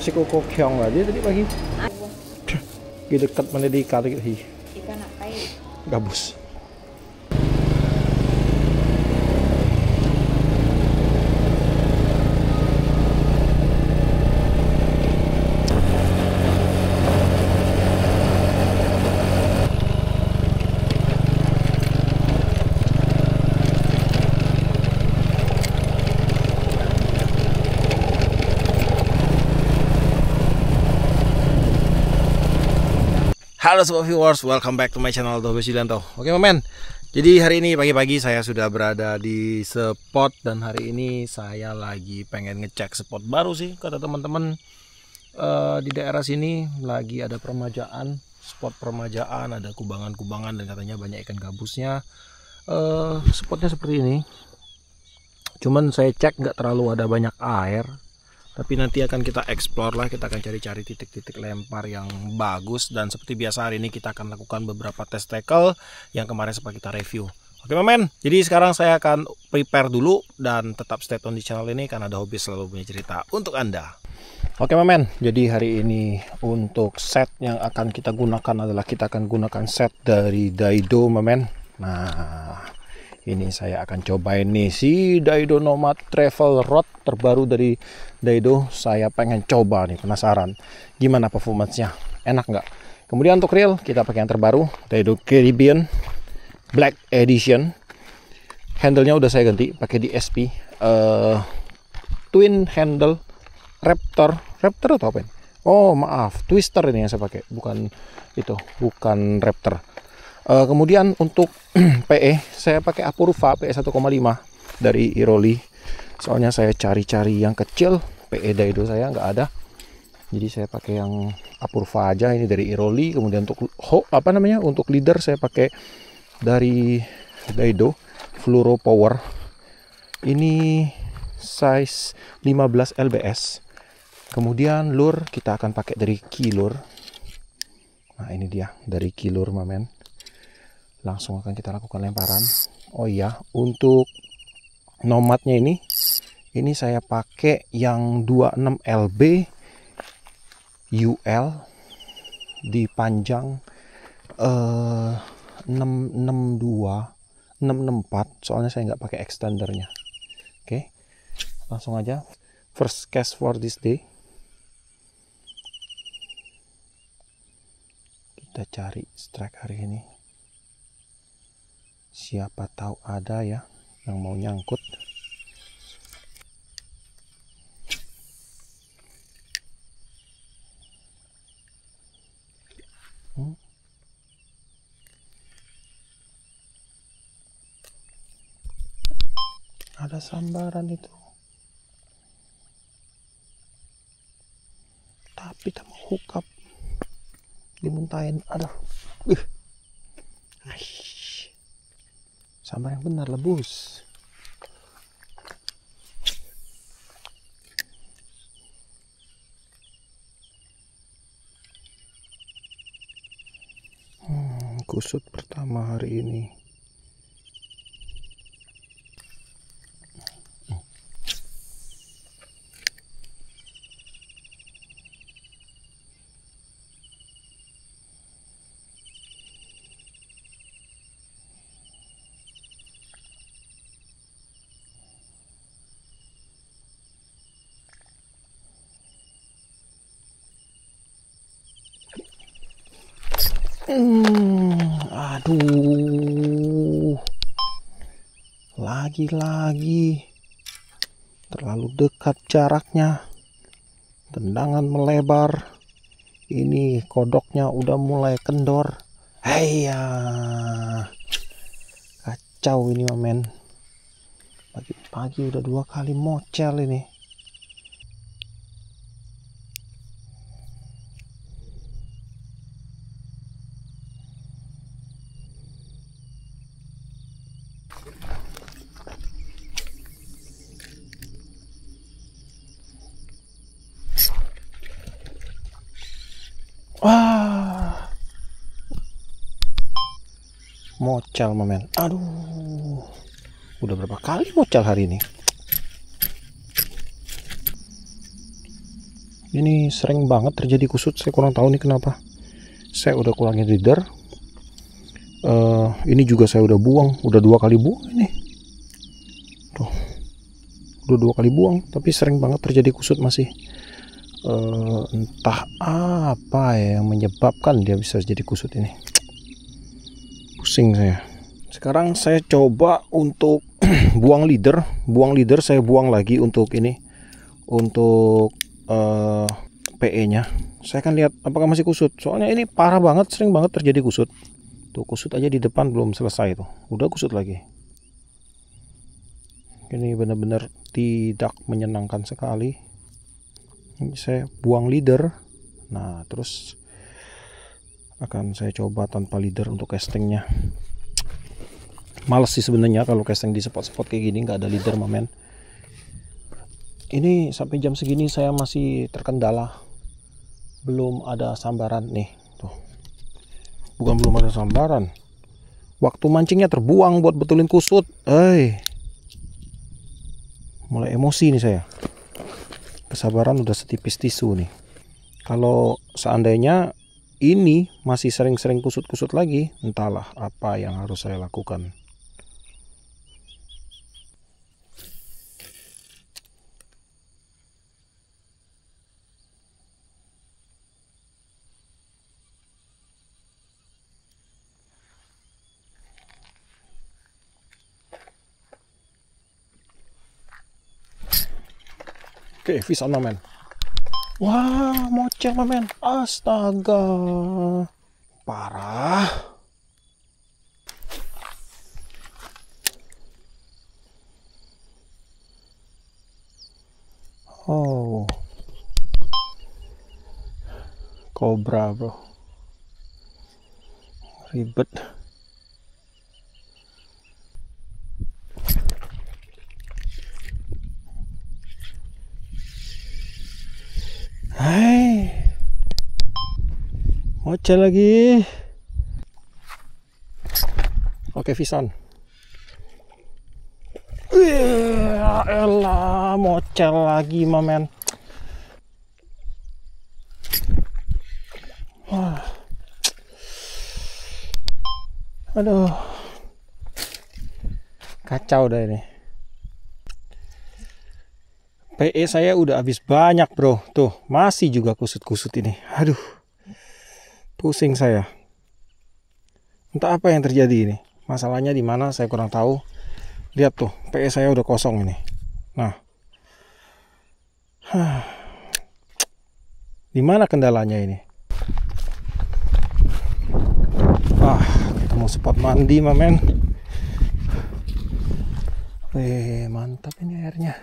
si kokokyong lah dia tadi pagi. Gitu dekat mana di kali Ikan apa ya? gabus. Halo sobat viewers, welcome back to my channel Tobe Sulianto. Oke men, jadi hari ini pagi-pagi saya sudah berada di spot. Dan hari ini saya lagi pengen ngecek spot baru sih. Kata teman-teman di daerah sini lagi ada permajaan, spot permajaan, ada kubangan-kubangan dan katanya banyak ikan gabusnya. Spotnya seperti ini. Cuman saya cek nggak terlalu ada banyak air. Tapi nanti akan kita explore lah, kita akan cari-cari titik-titik lempar yang bagus. Dan seperti biasa hari ini kita akan lakukan beberapa test tackle yang kemarin sempat kita review. Oke men, jadi sekarang saya akan prepare dulu dan tetap stay tune di channel ini karena ada hobi selalu punya cerita untuk Anda. Oke men, jadi hari ini untuk set yang akan kita gunakan adalah kita akan gunakan set dari Daido men. Nah, ini saya akan cobain nih si Daido Nomad Travel Rod terbaru dari Daido. Saya pengen coba nih, penasaran gimana performance-nya, enak nggak. Kemudian untuk reel kita pakai yang terbaru, Daido Caribbean Black Edition. Handle-nya udah saya ganti pakai DSP twin handle Raptor atau apa ini? Oh maaf, Twister ini yang saya pakai, bukan itu, bukan Raptor. Kemudian untuk PE saya pakai Apurva PE 1,5 dari Iroli. Soalnya saya cari-cari yang kecil, PE Daido saya nggak ada. Jadi saya pakai yang Apurva aja, ini dari Iroli. Kemudian untuk untuk leader saya pakai dari Daido Fluoro Power. Ini size 15 lbs. Kemudian lure kita akan pakai dari Kilur. Nah, ini dia dari Kilur mamen. Langsung akan kita lakukan lemparan. Oh iya, untuk nomadnya ini saya pakai yang 26 lb UL di panjang 662 664. Soalnya saya nggak pakai extendernya. Oke, langsung aja first cast for this day. Kita cari strike hari ini. Siapa tahu ada ya yang mau nyangkut. Ada sambaran itu. Tapi tak mau hook up. Dimuntahin. Aduh. Sambar yang benar, lebus. Kusut pertama hari ini. Aduh, lagi-lagi terlalu dekat jaraknya, tendangan melebar. Ini kodoknya udah mulai kendor. Haiya, kacau ini men. Pagi-pagi udah 2 kali mocel ini. Wah, mocal men. Aduh, udah berapa kali mocal hari ini. Ini sering banget terjadi kusut, saya kurang tahu nih kenapa. Saya udah kurangin leader. Ini juga saya udah buang, udah 2 kali buang ini. Tuh, udah 2 kali buang, tapi sering banget terjadi kusut masih. Entah apa ya yang menyebabkan dia bisa jadi kusut ini. Pusing saya. Sekarang saya coba untuk buang leader saya buang lagi untuk ini, untuk PE nya. Saya akan lihat apakah masih kusut, soalnya ini parah banget, sering banget terjadi kusut. Tuh, kusut aja di depan belum selesai tuh, udah kusut lagi. Ini benar-benar tidak menyenangkan sekali. Ini saya buang leader. Nah, terus akan saya coba tanpa leader untuk castingnya. Males sih sebenarnya kalau casting di spot-spot kayak gini nggak ada leader, mamen. Ini sampai jam segini saya masih terkendala, belum ada sambaran nih. Tuh, bukan belum ada sambaran, waktu mancingnya terbuang buat betulin kusut. Mulai emosi nih saya. Kesabaran udah setipis tisu nih. Kalau seandainya ini masih sering-sering kusut-kusut lagi, entahlah apa yang harus saya lakukan. Oke, fish on, mamen. Wah, mocel, mamen. Astaga, parah. Oh, kobra, bro. Ribet. Hai, mocel lagi. Oke, fish on. Elah, mocel lagi, mamen. Wah. Aduh, kacau dah ini. PE saya udah habis banyak, bro. Tuh, masih juga kusut-kusut ini. Aduh, pusing saya. Entah apa yang terjadi ini. Masalahnya di mana saya kurang tahu. Lihat tuh, PE saya udah kosong ini. Nah, di mana kendalanya ini? Ketemu spot mandi, mamen. Mantap ini airnya.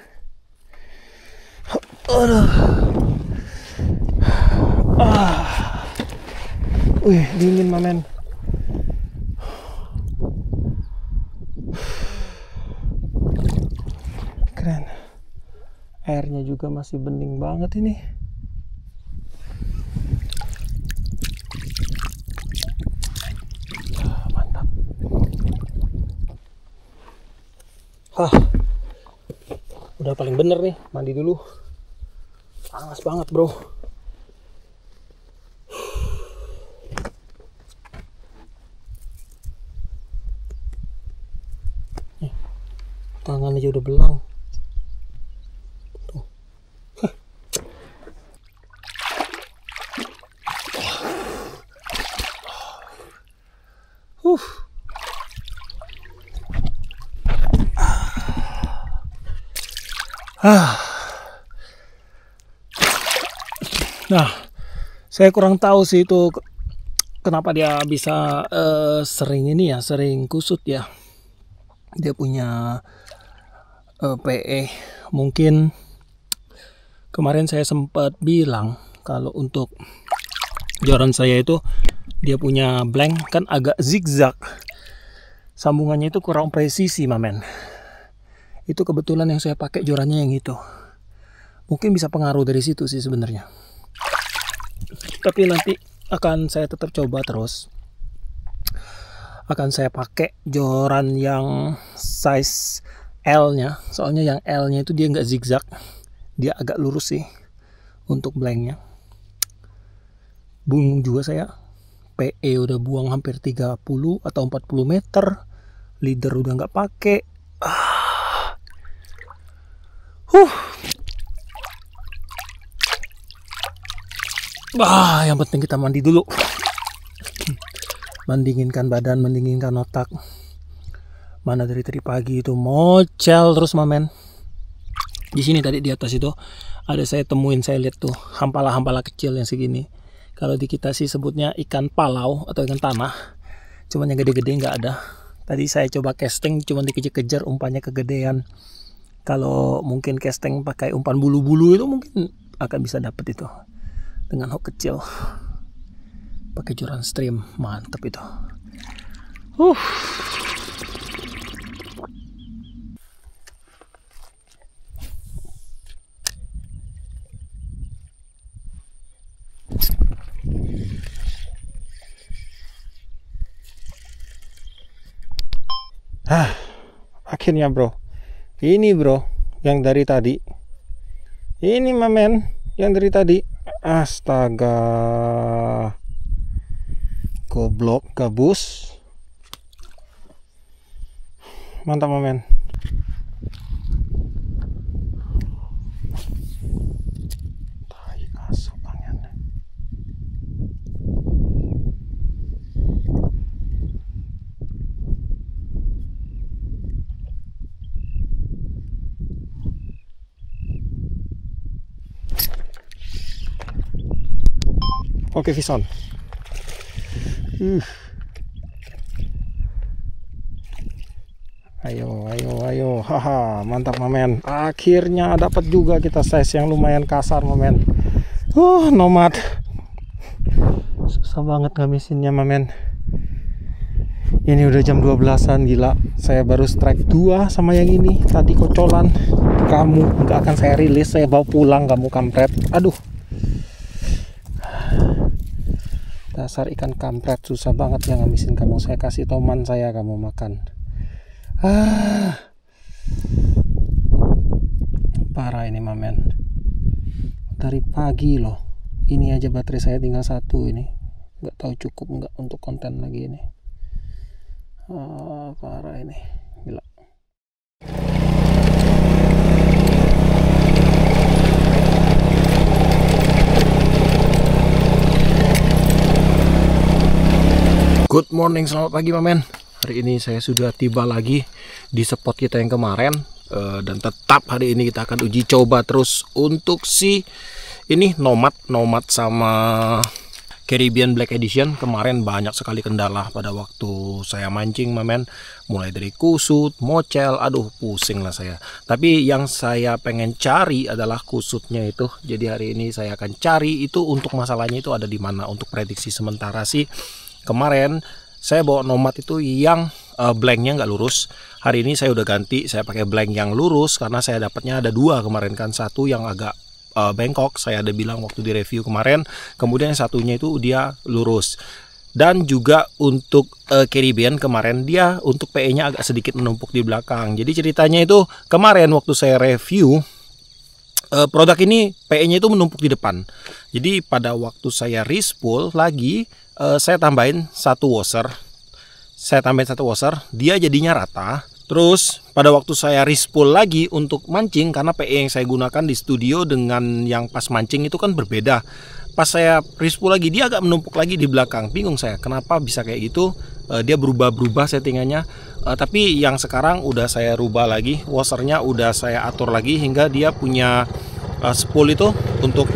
Dingin, mamen. Keren. Airnya juga masih bening banget ini. Mantap. Udah paling bener nih, mandi dulu. Panas banget, bro. Tangan aja udah belang. Tuh. Nah, saya kurang tahu sih itu kenapa dia bisa sering ini ya, sering kusut ya. Dia punya PE. Mungkin kemarin saya sempat bilang kalau untuk joran saya itu dia punya blank kan agak zigzag. Sambungannya itu kurang presisi, mamen. Itu kebetulan yang saya pakai jorannya yang itu. Mungkin bisa pengaruh dari situ sih sebenarnya. Tapi nanti akan saya tetap coba terus. Akan saya pakai joran yang size L-nya. Soalnya yang L-nya itu dia nggak zigzag. Dia agak lurus sih. untuk blanknya. Bingung juga saya. PE udah buang hampir 30 atau 40 meter. Leader udah nggak pakai. Yang penting kita mandi dulu. Mendinginkan badan, mendinginkan otak. Mana dari tadi pagi itu mocel terus mamen. Di sini tadi di atas itu ada saya temuin, saya lihat tuh hampala-hampala kecil yang segini. Kalau di kita sih sebutnya ikan palau atau ikan tanah. Cuman yang gede-gede nggak ada. Tadi saya coba casting, cuman dikejar-kejar, umpannya kegedean. Kalau mungkin casting pakai umpan bulu-bulu itu mungkin akan bisa dapet itu. Dengan hook kecil. Pakai joran stream, mantep itu. Akhirnya bro, ini bro yang dari tadi, ini mamen yang dari tadi. Astaga, goblok, gabus, mantap mamen. Tai asuh tangannya. Oke, Vison. Ayo. Haha, mantap mamen. Akhirnya dapat juga kita size yang lumayan kasar mamen. Nomad. Susah banget ngamisinnya mamen. Ini udah jam 12-an, gila. Saya baru strike 2 sama yang ini. Tadi kocolan. Kamu nggak akan saya rilis, saya bawa pulang kamu kampret. Aduh. Dasar ikan kampret, susah banget yang ngamisin kamu. Saya kasih toman saya, kamu makan. Parah ini mamen. Dari pagi loh. Ini aja baterai saya tinggal 1 ini. Nggak tahu cukup nggak untuk konten lagi ini. Parah ini. Gila. Good morning, selamat pagi mamen. Hari ini saya sudah tiba lagi di spot kita yang kemarin, dan tetap hari ini kita akan uji coba terus untuk si ini Nomad sama Caribbean Black Edition. Kemarin banyak sekali kendala pada waktu saya mancing mamen, mulai dari kusut, mocel, aduh pusing lah saya. Tapi yang saya pengen cari adalah kusutnya itu. Jadi hari ini saya akan cari itu untuk masalahnya itu ada di mana. Untuk prediksi sementara sih, kemarin saya bawa Nomad itu yang blanknya nggak lurus. Hari ini saya udah ganti, saya pakai blank yang lurus karena saya dapatnya ada 2 kemarin kan. Satu yang agak bengkok, saya ada bilang waktu di review kemarin. Kemudian yang satunya itu dia lurus. Dan juga untuk Caribbean kemarin dia untuk PE-nya agak sedikit menumpuk di belakang. Jadi ceritanya itu kemarin waktu saya review produk ini PE-nya itu menumpuk di depan. Jadi pada waktu saya respool lagi, saya tambahin 1 washer. Dia jadinya rata. Terus pada waktu saya respool lagi untuk mancing, karena PE yang saya gunakan di studio dengan yang pas mancing itu kan berbeda. Pas saya respool lagi dia agak menumpuk lagi di belakang. Bingung saya kenapa bisa kayak gitu. Dia berubah-berubah settingannya. Tapi yang sekarang udah saya rubah lagi, washernya udah saya atur lagi hingga dia punya spool itu untuk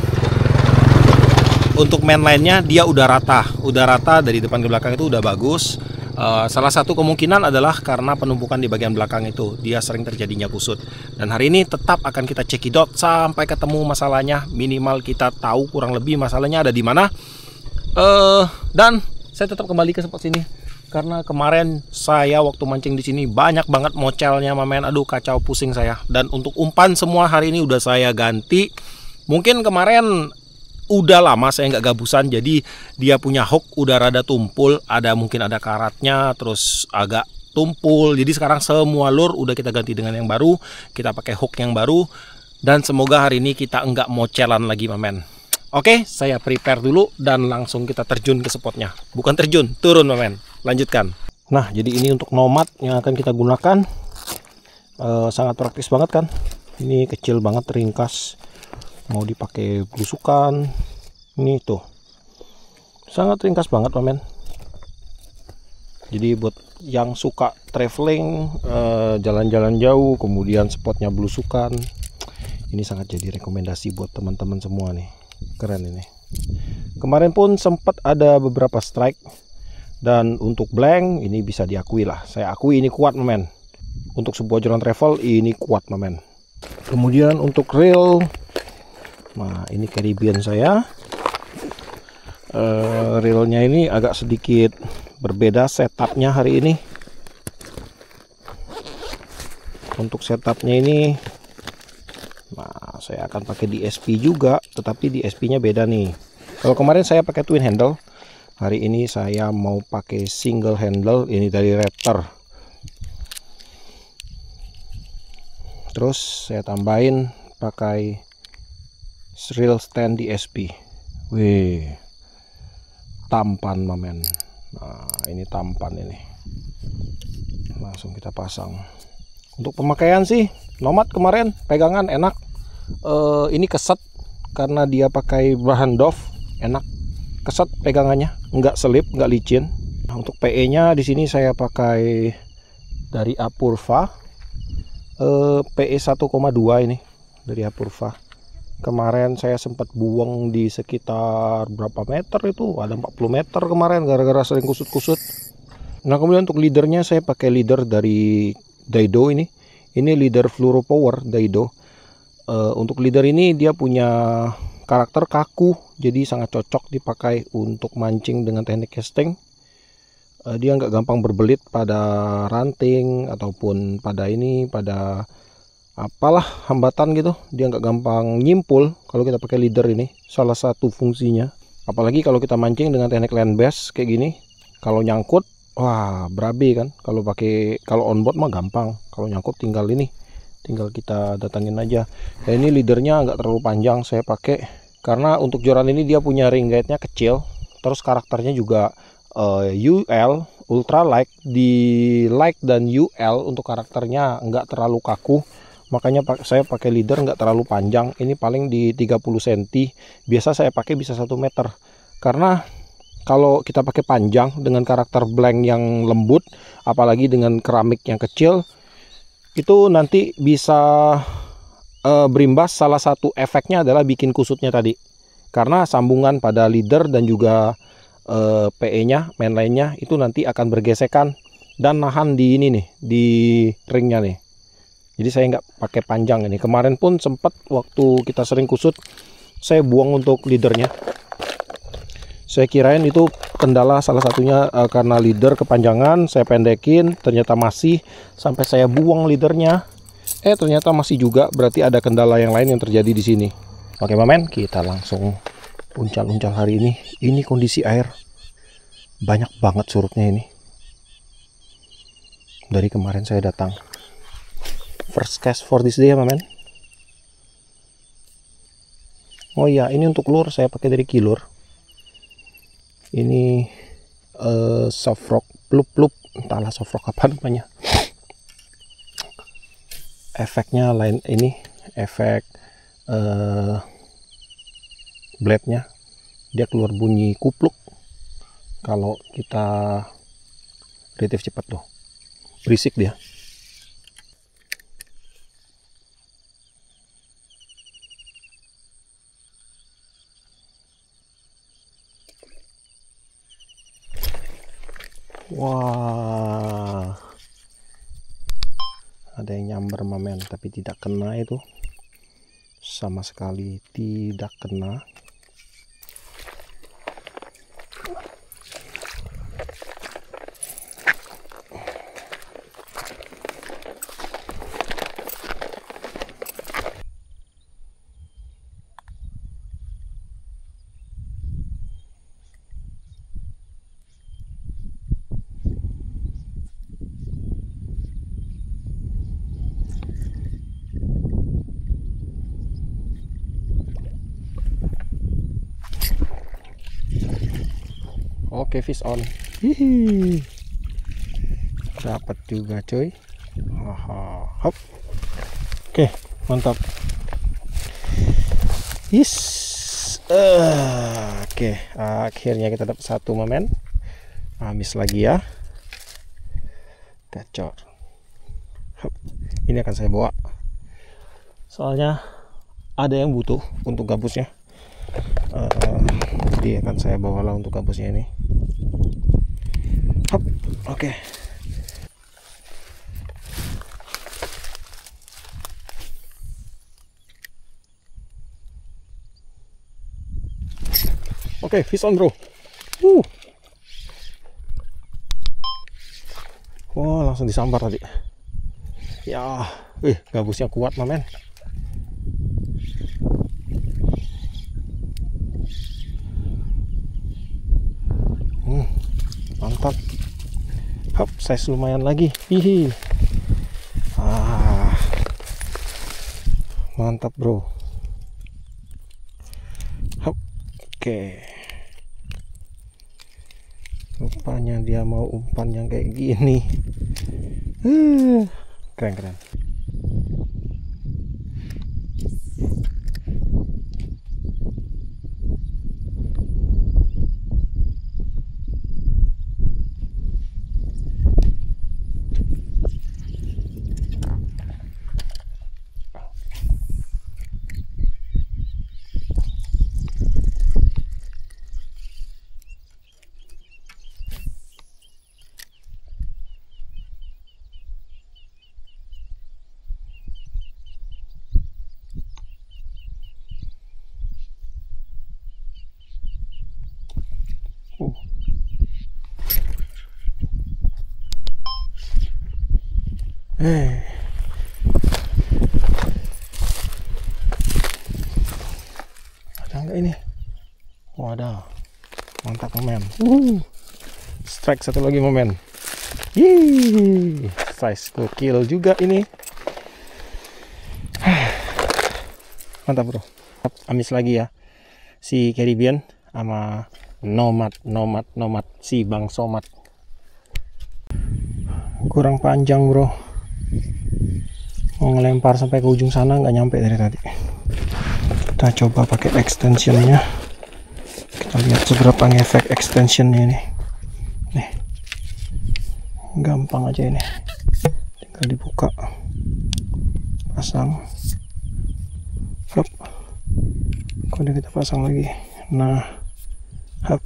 mainline-nya dia udah rata dari depan ke belakang itu udah bagus. Salah satu kemungkinan adalah karena penumpukan di bagian belakang itu dia sering terjadinya kusut. Dan hari ini tetap akan kita cekidot sampai ketemu masalahnya, minimal kita tahu kurang lebih masalahnya ada di mana. Dan saya tetap kembali ke spot sini karena kemarin saya waktu mancing di sini banyak banget mocelnya mamen. Aduh kacau, pusing saya. Dan untuk umpan semua hari ini udah saya ganti. Mungkin kemarin udah lama saya nggak gabusan, jadi dia punya hook udah rada tumpul, mungkin ada karatnya, terus agak tumpul. Jadi sekarang semua lure udah kita ganti dengan yang baru, kita pakai hook yang baru. Dan semoga hari ini kita enggak mocelan lagi, Mamen. Oke, saya prepare dulu dan langsung kita terjun ke spotnya. Bukan terjun, turun, Mamen. Lanjutkan. Nah, jadi ini untuk nomad yang akan kita gunakan. Sangat praktis banget kan. Ini kecil banget, ringkas. Mau dipakai belusukan. Ini tuh. Sangat ringkas banget, Mamen. Jadi buat yang suka traveling, jalan-jalan jauh, kemudian spotnya belusukan, ini sangat jadi rekomendasi buat teman-teman semua nih. Keren ini. Kemarin pun sempat ada beberapa strike, dan untuk blank ini bisa diakui lah. Saya akui ini kuat, Mamen. Untuk sebuah jalan travel ini kuat, Mamen. Kemudian untuk reel, nah ini Caribbean saya. Reelnya ini agak sedikit berbeda setupnya hari ini. Untuk setupnya ini, nah saya akan pakai DSP juga, tetapi DSP-nya beda nih. Kalau kemarin saya pakai twin handle, hari ini saya mau pakai single handle. Ini dari Raptor. Terus saya tambahin pakai reel stand DSP. Wih, tampan, Mamen. Nah, ini tampan ini. Langsung kita pasang. Untuk pemakaian sih, Nomad kemarin pegangan enak. Ini keset karena dia pakai bahan doff, enak. Keset pegangannya, nggak selip, nggak licin. Nah, untuk PE-nya di sini saya pakai dari Apurva. PE 1,2 ini dari Apurva. Kemarin saya sempat buang di sekitar berapa meter itu, ada 40 meter kemarin gara-gara sering kusut-kusut. Nah, kemudian untuk leadernya saya pakai leader dari Daido ini. Ini leader Fluoro Power Daido. Untuk leader ini dia punya karakter kaku, jadi sangat cocok dipakai untuk mancing dengan teknik casting. Dia nggak gampang berbelit pada ranting ataupun pada apalah hambatan gitu. Dia nggak gampang nyimpul kalau kita pakai leader ini. Salah satu fungsinya. Apalagi kalau kita mancing dengan teknik land bass kayak gini. Kalau nyangkut, wah berabe kan. Kalau on board mah gampang. Kalau nyangkut tinggal kita datangin aja. Dan ini leadernya nggak terlalu panjang saya pakai karena untuk joran ini dia punya ring guide-nya kecil. Terus karakternya juga UL ultra light. Di light dan UL untuk karakternya nggak terlalu kaku. Makanya saya pakai leader nggak terlalu panjang. Ini paling di 30 cm. Biasa saya pakai bisa 1 meter. Karena kalau kita pakai panjang dengan karakter blank yang lembut, apalagi dengan keramik yang kecil, itu nanti bisa berimbas. Salah satu efeknya adalah bikin kusutnya tadi. Karena sambungan pada leader dan juga PE-nya, mainline-nya itu nanti akan bergesekan dan nahan di ini nih, di ringnya nih. Jadi saya nggak pakai panjang ini. Kemarin pun sempat waktu kita sering kusut, saya buang untuk leadernya. Saya kirain itu kendala salah satunya karena leader kepanjangan, saya pendekin, ternyata masih sampai saya buang leadernya. Ternyata masih juga, berarti ada kendala yang lain yang terjadi di sini. Oke, Mamen, kita langsung uncal-uncal hari ini. Ini kondisi air banyak banget surutnya ini. Dari kemarin saya datang. First cast for this day ya, Mamen. Oh iya, ini untuk lure saya pakai dari Kilur. Ini soft rock plup, entahlah soft rock apa namanya. Efeknya lain ini, efek blade-nya dia keluar bunyi kupluk kalau kita retrieve cepat tuh. Berisik dia. Wah, ada yang nyamber, Mamen, tapi tidak kena itu. Sama sekali tidak kena. Oke, fish on. Hihi. Dapat juga coy. Hop. Oke, mantap. Oke, akhirnya kita dapat satu momen. Habis lagi ya. Gacor. Hop. Ini akan saya bawa. Soalnya ada yang butuh untuk gabusnya. Jadi akan saya bawalah untuk gabusnya ini. Hop. Oke. Oke, fish on bro. Wah, langsung disambar tadi. Ya, gabusnya kuat mamen. Mantap. Hop, size lumayan lagi. Hihi. Mantap bro. Hop. Oke. Rupanya dia mau umpan yang kayak gini. Keren. Ada nggak ini? Wadah, mantap momen. Strike satu lagi momen. Size gokil juga ini. Mantap bro. Amis lagi ya si Caribbean sama nomad si Bang Somad. Kurang panjang bro, mau ngelempar sampai ke ujung sana nggak nyampe dari tadi. Kita coba pakai extensionnya, kita lihat seberapa ngefek extensionnya ini. Nih, gampang aja ini, tinggal dibuka, pasang. Hop, kemudian kita pasang lagi. Nah, hop,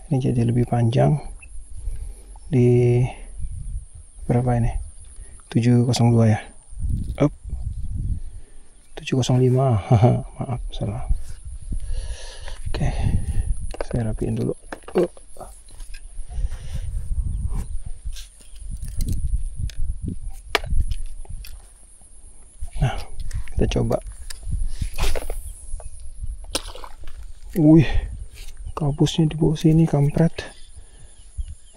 ini jadi lebih panjang di berapa ini? 702 ya. Up 705. Maaf salah. Oke, saya rapiin dulu. Nah, kita coba. Wih, kabusnya di bawah sini kampret.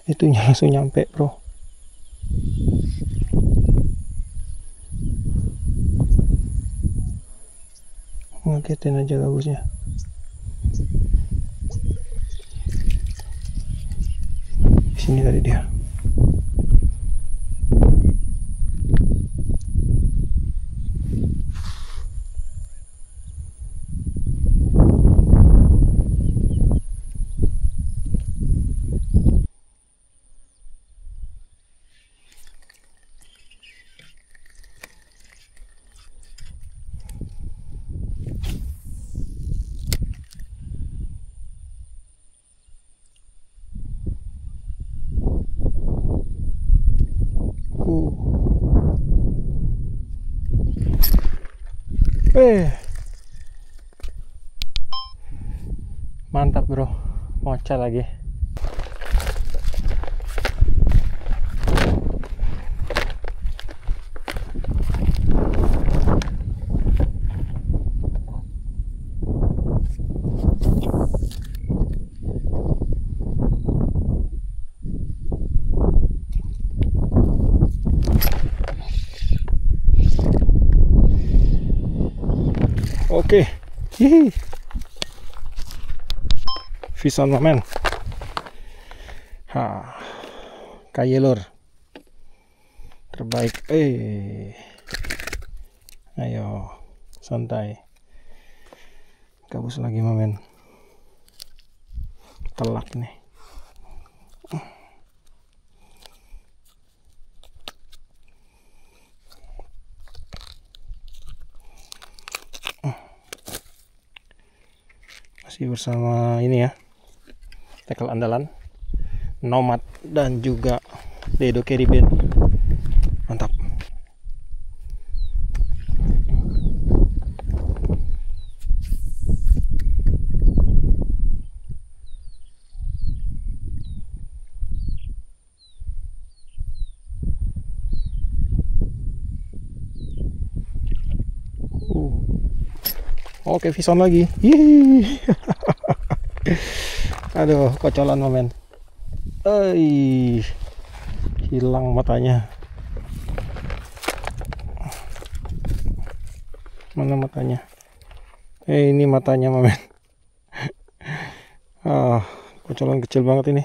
Itunya langsung nyampe bro. Ngagetin aja kabusnya. Di sini tadi dia. Mantap bro, mocah lagi. Oke, fish on mamen. Kaye lur terbaik. Ayo santai, gabus lagi mamen, telak nih. Masih bersama ini ya, tackle andalan Nomad dan juga Dedo Caribbean. Mantap. Oke, fish on lagi. Aduh, kocolan mamen. Hilang matanya. Mana matanya? Ini matanya mamen. Kocolan kecil banget ini.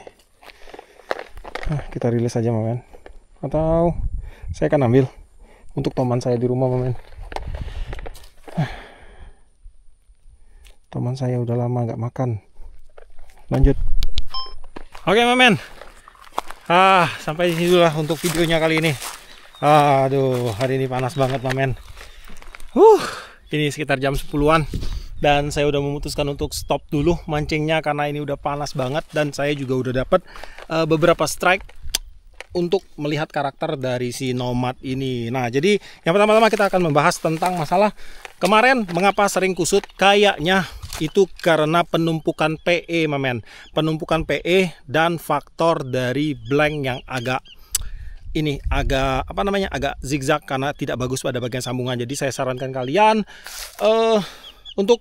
Kita rilis aja mamen. Atau saya akan ambil untuk teman saya di rumah mamen. Teman saya udah lama nggak makan. Lanjut. Oke mamen. Sampai di sini dulu lah untuk videonya kali ini. Aduh, hari ini panas banget mamen. Ini sekitar jam 10-an dan saya udah memutuskan untuk stop dulu mancingnya karena ini udah panas banget, dan saya juga udah dapat beberapa strike untuk melihat karakter dari si Nomad ini. Nah, jadi yang pertama-tama kita akan membahas tentang masalah kemarin mengapa sering kusut. Kayaknya itu karena penumpukan PE mamen. Penumpukan PE dan faktor dari blank yang agak agak zigzag karena tidak bagus pada bagian sambungan. Jadi saya sarankan kalian untuk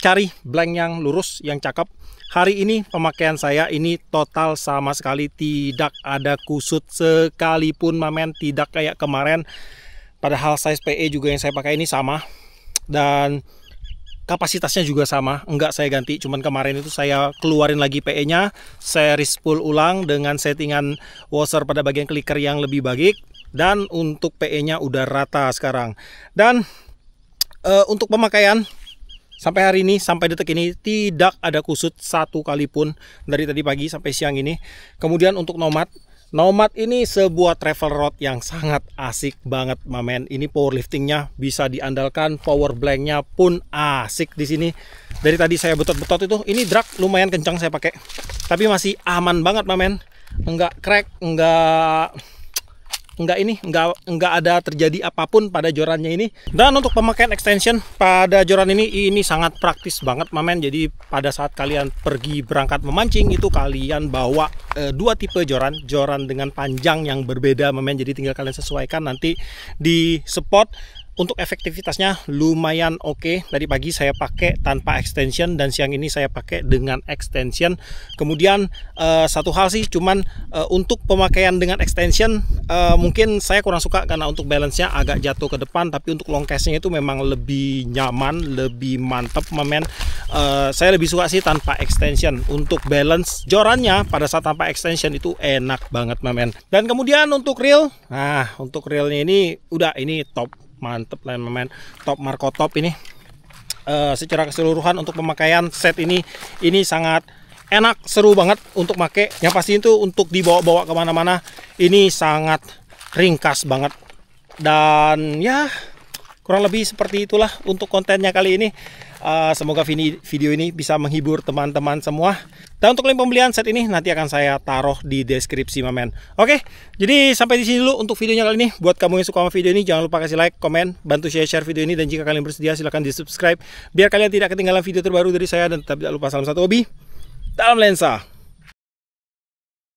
cari blank yang lurus, yang cakep. Hari ini pemakaian saya ini total sama sekali tidak ada kusut sekalipun mamen, tidak kayak kemarin. Padahal size PE juga yang saya pakai ini sama dan kapasitasnya juga sama, enggak saya ganti. Cuman kemarin itu saya keluarin lagi PE-nya, saya respool ulang dengan settingan washer pada bagian clicker yang lebih baik, dan untuk PE-nya udah rata sekarang. Dan untuk pemakaian sampai hari ini, sampai detik ini tidak ada kusut satu kali pun dari tadi pagi sampai siang ini. Kemudian untuk Nomad ini sebuah travel rod yang sangat asik banget mamen. Ini powerliftingnya bisa diandalkan, power blanknya pun asik di sini. Dari tadi saya betot-betot itu, ini drag lumayan kencang saya pakai, tapi masih aman banget mamen. Enggak crack, enggak ada terjadi apapun pada jorannya ini. Dan untuk pemakaian extension pada joran ini sangat praktis banget mamen. Jadi pada saat kalian pergi berangkat memancing itu kalian bawa dua tipe joran dengan panjang yang berbeda mamen. Jadi tinggal kalian sesuaikan nanti di spot. Untuk efektivitasnya lumayan oke. Tadi pagi saya pakai tanpa extension dan siang ini saya pakai dengan extension. Kemudian satu hal sih, cuman untuk pemakaian dengan extension mungkin saya kurang suka karena untuk balance-nya agak jatuh ke depan. Tapi untuk long cast-nya itu memang lebih nyaman, lebih mantap mamen. Saya lebih suka sih tanpa extension. Untuk balance jorannya pada saat tanpa extension itu enak banget mamen. Dan kemudian untuk reel, untuk reelnya ini udah top. Mantep lah mamen, top Marco top ini. Secara keseluruhan untuk pemakaian set ini sangat enak, seru banget untuk pakai. Yang pasti itu untuk dibawa-bawa kemana-mana ini sangat ringkas banget. Dan ya kurang lebih seperti itulah untuk kontennya kali ini. Semoga video ini bisa menghibur teman-teman semua. Dan untuk link pembelian set ini nanti akan saya taruh di deskripsi mamen. Oke, jadi sampai di sini dulu untuk videonya kali ini. Buat kamu yang suka sama video ini, jangan lupa kasih like, komen, bantu share video ini, dan jika kalian bersedia silahkan di subscribe biar kalian tidak ketinggalan video terbaru dari saya. Dan tetap tidak lupa salam satu hobi dalam lensa.